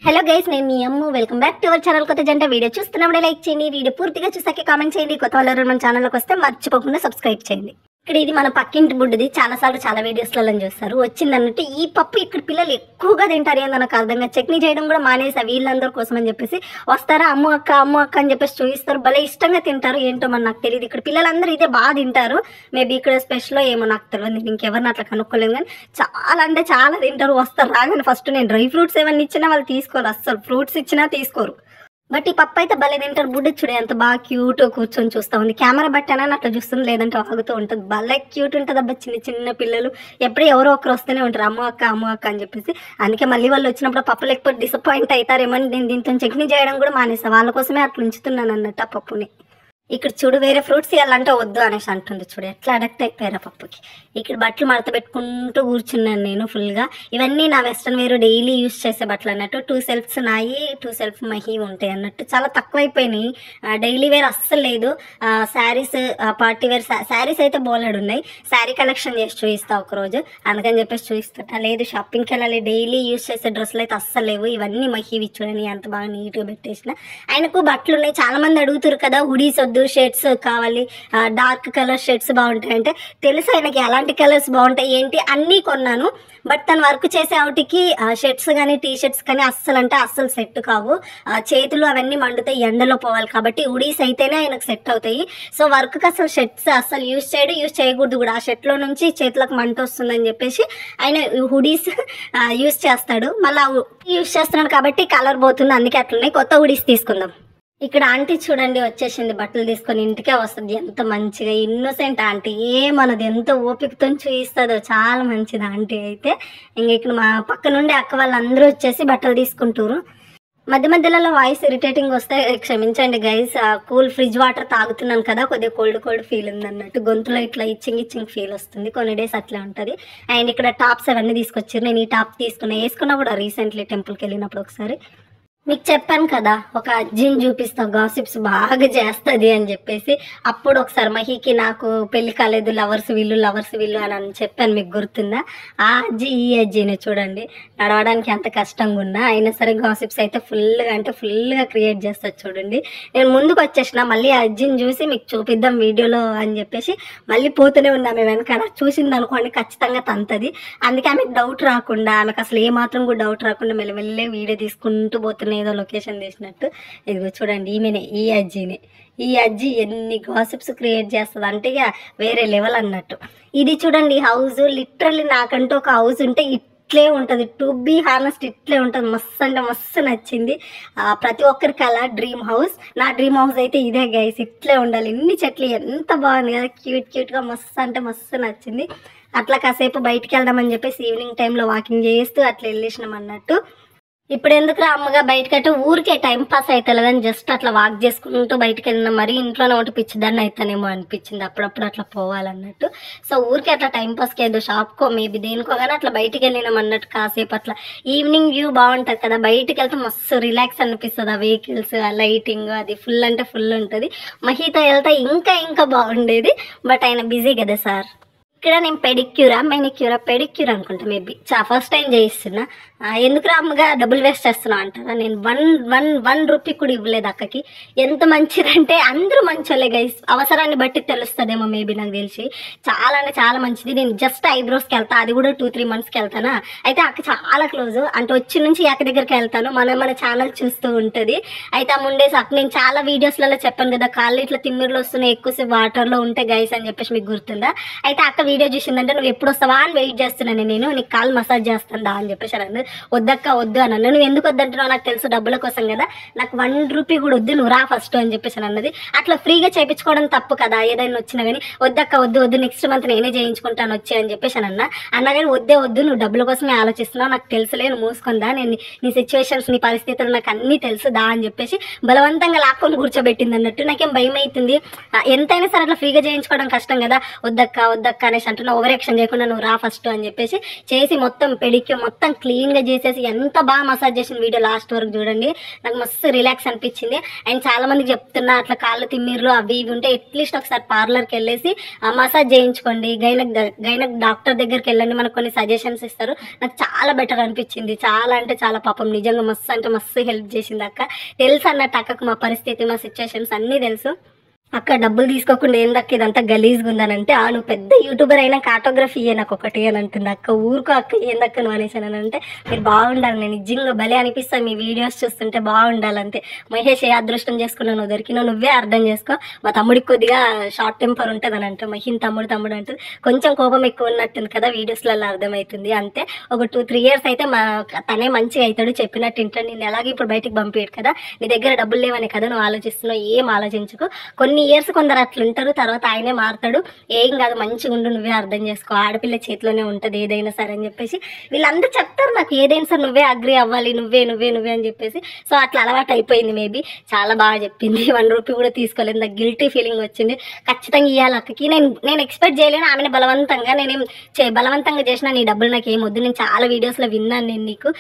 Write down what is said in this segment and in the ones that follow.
Hello guys, నేను మీ Ammu. Welcome back to our channel. కొత్త జంట వీడియో చూస్తున్నప్పుడే లైక్ చేయండి. వీడియో పూర్తిగా చూసాకే కామెంట్ చేయండి. కొత్త వాళ్ళు మన ఛానల్లోకి వస్తే మర్చిపోకుండా సబ్స్క్రైబ్ చేయండి. ఇక్కడ ఇది మన పక్కింటి బుడ్డిది. చాలాసార్లు చాలా వీడియోస్లలో చూస్తారు. వచ్చిందన్నట్టు ఈ పప్పు ఇక్కడ పిల్లలు ఎక్కువగా తింటారు. ఏందో నాకు అర్థంగా చట్నీ చేయడం కూడా మానేసా వీళ్ళందరి కోసం అని చెప్పేసి. వస్తారా అమ్ము అక్క అని చెప్పేసి చూపిస్తారు. భలే ఇష్టంగా తింటారు. ఏంటో మరి నాకు తెలియదు. ఇక్కడ పిల్లలందరూ ఇదే బాగా తింటారు. మేబీ ఇక్కడ స్పెషల్ ఏమో నాకు తెలియదు. ఇంకెవరిని అట్లా కనుక్కోలేదు. కానీ చాలా అంటే చాలా తింటారు. వస్తారు రాగానే ఫస్ట్ నేను డ్రై ఫ్రూట్స్ ఏమన్నా ఇచ్చినా వాళ్ళు తీసుకోరు. అస్సలు ఫ్రూట్స్ ఇచ్చినా తీసుకోరు. బట్ ఈ పప్పు అయితే భలే తింటారు. బుడ్డ చూడే ఎంత బాగా క్యూట్ కూర్చొని చూస్తూ ఉంది. కెమెరా బట్టనని అట్లా చూస్తుంది, లేదంటే ఆగుతూ ఉంటుంది. భలే క్యూట్ ఉంటుంది అబ్బా. చిన్న చిన్న పిల్లలు ఎప్పుడు ఎవరో ఒకరు వస్తూనే ఉంటారు, అమ్మ అక్క అని చెప్పేసి. అందుకే మళ్ళీ వాళ్ళు వచ్చినప్పుడు పప్పు లేకపోతే డిసప్పాయింట్ అవుతారేమని నేను దీంతో చట్నీ చేయడం కూడా మానేసా. వాళ్ళ కోసమే అట్లా ఉంచుతున్నాను అన్నట్టు ఆ పప్పుని. ఇక్కడ చూడు, వేరే ఫ్రూట్స్ ఇవ్వాలంటే వద్దు అనేసి అంటుంది. చూడు ఎట్లా అడక్ట్ అయిపోయారు పప్పుకి. ఇక్కడ బట్టలు మడత పెట్టుకుంటూ కూర్చున్నాను నేను ఫుల్గా. ఇవన్నీ నా వెస్ట్రన్ వేర్ డైలీ యూస్ చేసే బట్టలు అన్నట్టు. 2 సెల్ఫ్స్ నాయి, 2 సెల్ఫ్ మహి ఉంటాయి అన్నట్టు. చాలా తక్కువైపోయినాయి. డైలీ వేర్ అస్సలు లేదు. శారీస్, పార్టీ వేర్ శారీస్ అయితే బోలెడు ఉన్నాయి. శారీ కలెక్షన్ చేసి చూపిస్తా ఒకరోజు, అందుకని చెప్పేసి చూపిస్తా. లేదు షాపింగ్కి వెళ్ళాలి, డైలీ యూస్ చేసే డ్రెస్సులు అయితే అస్సలు లేవు. ఇవన్నీ మహివి చూడని అంత బాగా నీట్గా పెట్టేసిన. ఆయనకు బట్టలు ఉన్నాయి. చాలా మంది అడుగుతారు కదా, హుడీస్ షర్ట్స్ కావాలి, డార్క్ కలర్ షర్ట్స్ బాగుంటాయి అంటే. తెలుసు ఆయనకి ఎలాంటి కలర్స్ బాగుంటాయి ఏంటి అన్నీ కొన్నాను. బట్ తను వర్క్ చేసే అవుటికి షర్ట్స్ కానీ టీ షర్ట్స్ కానీ అస్సలు సెట్ కావు. చేతులు అవన్నీ మండుతాయి, ఎండలో పోవాలి. కాబట్టి హుడీస్ అయితేనే ఆయనకు సెట్ అవుతాయి. సో వర్క్కి అసలు షర్ట్స్ అస్సలు యూజ్ చేయకూడదు కూడా. ఆ షర్ట్లో నుంచి చేతులకు మంట వస్తుందని చెప్పేసి ఆయన హుడీస్ యూజ్ చేస్తాడు. మళ్ళీ యూజ్ చేస్తున్నాడు కాబట్టి కలర్ పోతుంది. అందుకే అట్లున్నాయి. కొత్త హుడీస్ తీసుకుందాం. ఇక్కడ ఆంటీ చూడండి వచ్చేసింది, బట్టలు తీసుకొని ఇంటికే వస్తుంది. ఎంత మంచిగా ఇన్నోసెంట్ ఆంటీ, ఏమన్నది ఎంత ఓపికతో చూయిస్తుందో. చాలా మంచిది ఆంటీ అయితే. ఇంక ఇక్కడ మా పక్క నుండి అక్క వాళ్ళందరూ వచ్చేసి బట్టలు తీసుకుంటారు. మధ్య మధ్యలో వాయిస్ ఇరిటేటింగ్ వస్తే క్షమించండి గైస్. కూల్ ఫ్రిడ్జ్ వాటర్ తాగుతున్నాను కదా, కొద్దిగా కోల్డ్ ఫీల్ ఉంది అన్నట్టు. గొంతులో ఇట్లా ఇచ్చింగ్ ఫీల్ వస్తుంది. కొన్ని డేస్ అట్లా ఉంటుంది. అండ్ ఇక్కడ టాప్స్ అవన్నీ తీసుకొచ్చారు. నేను ఈ టాప్ వేసుకున్నా కూడా రీసెంట్లీ టెంపుల్కి వెళ్ళినప్పుడు ఒకసారి. మీకు చెప్పాను కదా, ఒక అజ్జిని చూపిస్తా, గాసిప్స్ బాగా చేస్తుంది అని చెప్పేసి. అప్పుడు ఒకసారి మహికి నాకు పెళ్లి కాలేదు, లవర్స్ వీళ్ళు అని చెప్పాను, మీకు గుర్తుందా? ఆ అజ్జి ఈ అజ్జిని చూడండి. నడవడానికి ఎంత కష్టంగా ఉన్నా అయినా సరే గాసిప్స్ అయితే ఫుల్గా క్రియేట్ చేస్తుంది చూడండి. నేను ముందుకు వచ్చేసిన, మళ్ళీ ఆ అజ్జిని చూసి మీకు చూపిద్దాం వీడియోలో అని చెప్పేసి మళ్ళీ పోతూనే ఉన్నా. మేము వెనకాల చూసింది అనుకోండి ఖచ్చితంగా తంతది. అందుకే ఆమెకు డౌట్ రాకుండా, ఆమెకు అసలు ఏమాత్రం కూడా డౌట్ రాకుండా మెల్లమెల్లే వీడియో తీసుకుంటూ పోతున్నాయి, ఏదో లొకేషన్ తీసినట్టు. ఇదిగో చూడండి, ఈమెనే ఈ అజ్జి ఎన్ని గాసిప్స్ క్రియేట్ చేస్తుంది అంటే ఇక వేరే లెవెల్ అన్నట్టు. ఇది చూడండి హౌస్, లిటరల్లీ నాకంటూ ఒక హౌస్ ఉంటే ఇట్లే ఉంటుంది. టు బీ హానెస్ట్ ఇట్లే ఉంటుంది. మస్తు అంటే మస్తు నచ్చింది. ప్రతి ఒక్కరికి అలా డ్రీమ్ హౌస్. నా డ్రీమ్ హౌస్ అయితే ఇదే గైస్. ఇట్లే ఉండాలి. ఇన్ని చెట్లు ఎంత బాగుంది కదా, క్యూట్గా మస్తు అంటే మస్తు నచ్చింది. అట్లా కాసేపు బయటికి వెళ్దామని చెప్పేసి ఈవినింగ్ టైంలో వాకింగ్ చేస్తూ అట్లా వెళ్ళేసినాం అన్నట్టు. ఇప్పుడు ఎందుకు అమ్మగా బయటకంటే ఊరికే టైం పాస్ అవుతలేదని జస్ట్ అట్లా వాక్ చేసుకుంటూ బయటకు వెళ్ళినా. మరి ఇంట్లోనే ఒకటి పిచ్చిదాన్ని అవుతానేమో అనిపించింది అప్పుడప్పుడు అట్లా పోవాలన్నట్టు. సో ఊరికే అట్లా టైం పాస్కి ఏదో షాప్కో మేబీ దేనికో కానీ అట్లా బయటికి వెళ్ళినాం అన్నట్టు. కాసేపు అట్లా ఈవినింగ్ వ్యూ బాగుంటుంది కదా, బయటికి వెళ్తే మస్తు రిలాక్స్ అనిపిస్తుంది. ఆ వెహికల్స్, ఆ లైటింగ్ అది ఫుల్ అంటే ఫుల్ ఉంటుంది. మహితో వెళ్తే ఇంకా బాగుండేది. బట్ ఆయన బిజీ కదా సార్. ఇక్కడ నేను పెడిక్యూర్ అనుకుంటా మేబీ ఫస్ట్ టైం చేయిస్తున్నా. ఎందుకు అమ్మగా డబ్బులు వేస్ట్ చేస్తున్నా అంటారా? నేను వన్ రూపీ కూడా ఇవ్వలేదు అక్కకి. ఎంత మంచిదంటే అందరూ మంచోళ్ళే గైస్. అవసరాన్ని బట్టి తెలుస్తుందేమో మేబీ, నాకు తెలిసి చాలా అంటే చాలా మంచిది. నేను జస్ట్ ఐబ్రోస్కి వెళ్తాను, అది కూడా 2-3 మంత్స్కి వెళ్తానా. అయితే అక్క చాలా క్లోజ్ అంటే వచ్చి నుంచి అక్క దగ్గరికి వెళ్తాను. మన ఛానల్ చూస్తూ ఉంటుంది. అయితే ఆ ముండేసి అక్క నేను చాలా వీడియోస్లలో చెప్పాను కదా, కాళ్ళు ఇట్లా తిమ్మిర్లు వస్తున్నాయి, ఎక్కువసేపు వాటర్లో ఉంటే గైస్ అని చెప్పేసి మీకు గుర్తుందా? అయితే అక్క వీడియో చూసిందంటే నువ్వు ఎప్పుడు వస్తావా అని వెయిట్ చేస్తున్నాను నేను, నీకు కాల్ మసాజ్ చేస్తుందా అని చెప్పేసి అన్నది. వద్దక్క వద్దు అని అన్న. నువ్వు ఎందుకు వద్దంటున్నావు నాకు తెలుసు, డబ్బుల కోసం కదా, నాకు 1 రూపీ కూడా వద్దు, నువ్వు రా ఫస్ట్ అని చెప్పేసి అన్నది. అట్లా ఫ్రీగా చేయించుకోవడం తప్పు కదా, ఏదైనా వచ్చినా కానీ. వద్దక్క వద్దు నెక్స్ట్ మంత్ నేనే చేయించుకుంటాను వచ్చి అని చెప్పేసి అన్నా కానీ వద్దు నువ్వు డబ్బుల కోసమే ఆలోచిస్తున్నావు, నాకు తెలుసులే, నువ్వు మూసుకుందా, నేను నీ సిచ్యువేషన్స్ నీ పరిస్థితులు నాకు అన్నీ తెలుసుదా అని చెప్పేసి బలవంతంగా లాక్కొని కూర్చోబెట్టింది అన్నట్టు. నాకేం భయం అవుతుంది. ఎంతైనా సరే అట్లా ఫ్రీగా చేయించుకోవడం కష్టం కదా. వద్దక్క అనేసి అంటున్నా. ఓవర్ యాక్షన్ చేయకుండా నువ్వు రా ఫస్ట్ అని చెప్పేసి చేసి మొత్తం పెడిక్యూర్ మొత్తం క్లీన్ ఓన్గా చేసేసి ఎంత బాగా మసాజ్ చేసిన వీడియో లాస్ట్ వరకు చూడండి. నాకు మస్తు రిలాక్స్ అనిపించింది. అండ్ చాలా మందికి చెప్తున్నా అట్లా కాళ్ళు తిమ్మిర్లు అవి ఇవి ఉంటే అట్లీస్ట్ ఒకసారి పార్లర్కి వెళ్ళేసి మసాజ్ చేయించుకోండి. గైనక్ డాక్టర్ దగ్గరికి వెళ్ళండి, మనకు కొన్ని సజెషన్స్ ఇస్తారు. నాకు చాలా బెటర్ అనిపించింది. చాలా అంటే చాలా పాపం నిజంగా మస్తు అంటే మస్తు హెల్ప్ చేసింది అక్క. తెలుసు అన్నట్టు అక్కకు మా పరిస్థితి, మా సిచ్యువేషన్స్ అన్నీ తెలుసు. అక్క డబ్బులు తీసుకోకుండా ఏందక్క ఇదంతా గలీజ్గా ఉందనంటే, నువ్వు పెద్ద యూట్యూబర్ అయినా ఆటోగ్రఫీ ఇయ్యే నాకు ఒకటి అని అంటుంది అక్క. ఊరుకో అక్క ఏందక్క నువ్వు అనేసాను అంటే, మీరు బాగుండాలి, నేను నిజంగా భలే అనిపిస్తాను మీ వీడియోస్ చూస్తుంటే, బాగుండాలంతే. మహేష్ ఏ అదృష్టం చేసుకున్నావు, నువ్వు దొరికినావు, నువ్వే అర్థం చేసుకో. మా తమ్ముడికి కొద్దిగా షార్ట్ టెంపర్ ఉంటుంది అని అంటే, మహిన్ తమ్ముడు అంటుంది. కొంచెం కోపం ఎక్కువ ఉన్నట్టుంది కదా, వీడియోస్లలో అర్థమవుతుంది అంతే. ఒక 2-3 years అయితే తనే మంచిగా అవుతాడు, చెప్పినట్టు ఇంట్లో. నేను ఎలాగో ఇప్పుడు బయటికి పంపించాడు కదా, నీ దగ్గర డబ్బులు లేవనే కదా నువ్వు ఆలోచిస్తున్నావు, ఏం ఆలోచించుకో. కొన్ని ఇయర్స్ కొందరు అట్లుంటారు, తర్వాత ఆయనే మారుతాడు. ఏం కాదు, మంచిగా ఉండు, నువ్వే అర్థం చేసుకో, ఆడపిల్ల చేతిలోనే ఉంటుంది ఏదైనా సరే అని చెప్పేసి వీళ్ళందరూ చెప్తారు నాకు. ఏదైనా సరే నువ్వే అగ్రి అవ్వాలి, నువ్వే అని చెప్పేసి. సో అట్లా అలవాటు అయిపోయింది. మేబీ చాలా బాగా చెప్పింది. 1 రూపీ కూడా తీసుకోలేదు. నాకు గిల్టీ ఫీలింగ్ వచ్చింది. ఖచ్చితంగా ఇవ్వాలి అక్కకి. నేను ఎక్స్పెక్ట్ చేయలేను. ఆమెను బలవంతంగా బలవంతంగా చేసిన నీ డబ్బులు నాకు ఏమొద్దు. నేను చాలా వీడియోస్లో విన్నాను, నేను నీకు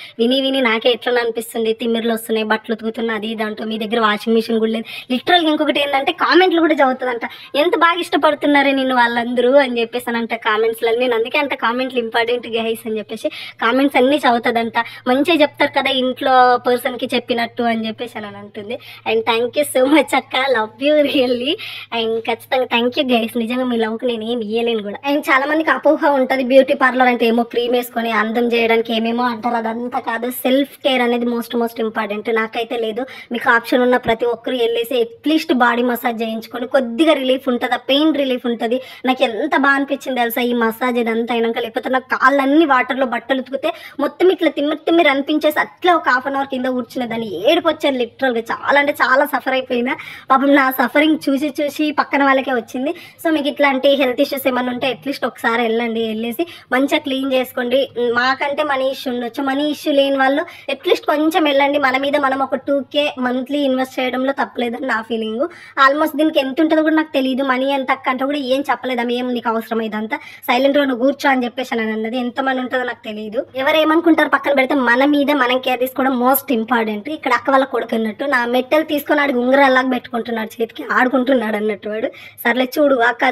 విని నాకే ఎట్లా అనిపిస్తుంది, తిమ్మిర్లు వస్తున్నాయి, బట్టలు ఉతుకుతున్నా, అది ఇది అంటూ. మీ దగ్గర వాషింగ్ మిషన్ కూడా లేదు. లిటరల్గా ఇంకొకటి ఏంటంటే, కామెంట్లు కూడా చదువుతుందంట, ఎంత బాగా ఇష్టపడుతున్నారే నిన్ను వాళ్ళందరూ అని చెప్పేసి అని అంట కామెంట్స్లో. నేను అందుకే అంట కామెంట్లు ఇంపార్టెంట్ గైస్ అని చెప్పేసి కామెంట్స్ అన్నీ చదువుతుందంట. మంచిగా చెప్తారు కదా ఇంట్లో పర్సన్కి చెప్పినట్టు అని చెప్పేసి అని అంటుంది. And thank you so much అక్క, లవ్ యూ రియల్లీ. అండ్ ఖచ్చితంగా థ్యాంక్ యూ గైస్, నిజంగా మీ లవ్కి నేను ఏం ఇయ్యలేను కూడా. అండ్ చాలా మందికి అపోహ ఉంటుంది, బ్యూటీ పార్లర్ అంటే ఏమో క్రీమ్ వేసుకొని అందం చేయడానికి ఏమేమో అంటారు. అదంతా కాదు, సెల్ఫ్ కేర్ అనేది మోస్ట్ ఇంపార్టెంట్. నాకైతే లేదు, మీకు ఆప్షన్ ఉన్న ప్రతి ఒక్కరు వెళ్ళేసి అట్లీస్ట్ బాడీ మసాజ్ చేయించుకొని కొద్దిగా రిలీఫ్ ఉంటుంది, పెయిన్ రిలీఫ్ ఉంటుంది. నాకు ఎంత బాగా అనిపించింది తెలుసా ఈ మసాజ్ ఇదంతా అయినాక. లేకపోతే నాకు కాళ్ళన్నీ వాటర్లో బట్టలు ఉతికితే మొత్తం ఇట్లా తిమ్మిరి అనిపించేసి అట్లా ఒక 1/2 hour కింద కూర్చునే దాన్ని. ఏడుపు వచ్చాను లిటరల్గా. చాలా అంటే చాలా సఫర్ అయిపోయినా. పాపం నా సఫరింగ్ చూసి పక్కన వాళ్ళకే వచ్చింది. సో మీకు ఇట్లాంటి హెల్త్ ఇష్యూస్ ఏమైనా ఉంటే అట్లీస్ట్ ఒకసారి వెళ్ళేసి మంచిగా క్లీన్ చేసుకోండి. మాకంటే మనీ ఇష్యూ ఉండొచ్చు, మనీ ఇష్యూ లేని వాళ్ళు అట్లీస్ట్ కొంచెం వెళ్ళండి. మన మీద మనం ఒక 2K మంత్లీ ఇన్వెస్ట్ చేయడంలో తప్పలేదని నా ఫీలింగ్. ఆల్మోస్ట్ దీనికి ఎంత ఉంటుందో కూడా నాకు తెలియదు. మనీ ఎంత అంటే కూడా ఏం చెప్పలేదు. ఏం నీకు అవసరం ఇదంతా సైలెంట్గా నువ్వు కూర్చో అని చెప్పేసి అని అన్నది. ఎంత మనీ ఉంటుందో నాకు తెలియదు. ఎవరు ఏమనుకుంటారు పక్కన పెడితే, మన మీద మనం కేర్ తీసుకోవడం మోస్ట్ ఇంపార్టెంట్. ఇక్కడ అక్క వాళ్ళ కొడుకు అన్నట్టు నా మెట్టెలు తీసుకొని ఆడికి ఉంగరాల్లాగా పెట్టుకుంటున్నాడు, చేతికి ఆడుకుంటున్నాడు అన్నట్టు. వాడు సర్లే చూడు అక్క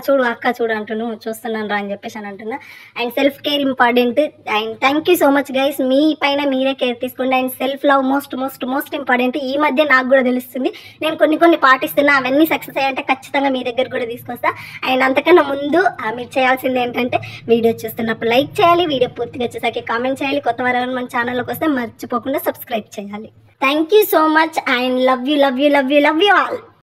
చూడు అంటున్నాను, చూస్తున్నాను రా అని చెప్పేసి అని అంటున్నా. And self care important. And thank you so much guys, మీ పైన మీరే కేర్ తీసుకోండి. And self love most important. ఈ మధ్య నాకు కూడా తెలుస్తుంది, నేను కొన్ని పాటిస్తున్నా, అవన్నీ సక్సెస్ అయ్యాయంటే ఖచ్చితంగా మీ దగ్గర కూడా తీసుకొస్తా. అండ్ అంతకన్నా ముందు మీరు చేయాల్సింది ఏంటంటే, వీడియో చూస్తున్నప్పుడు లైక్ చేయాలి, వీడియో పూర్తిగా వచ్చేసరికి కామెంట్ చేయాలి, కొత్త వారు మన ఛానల్లోకి వస్తే మర్చిపోకుండా సబ్స్క్రైబ్ చేయాలి. Thank you so much and love you all.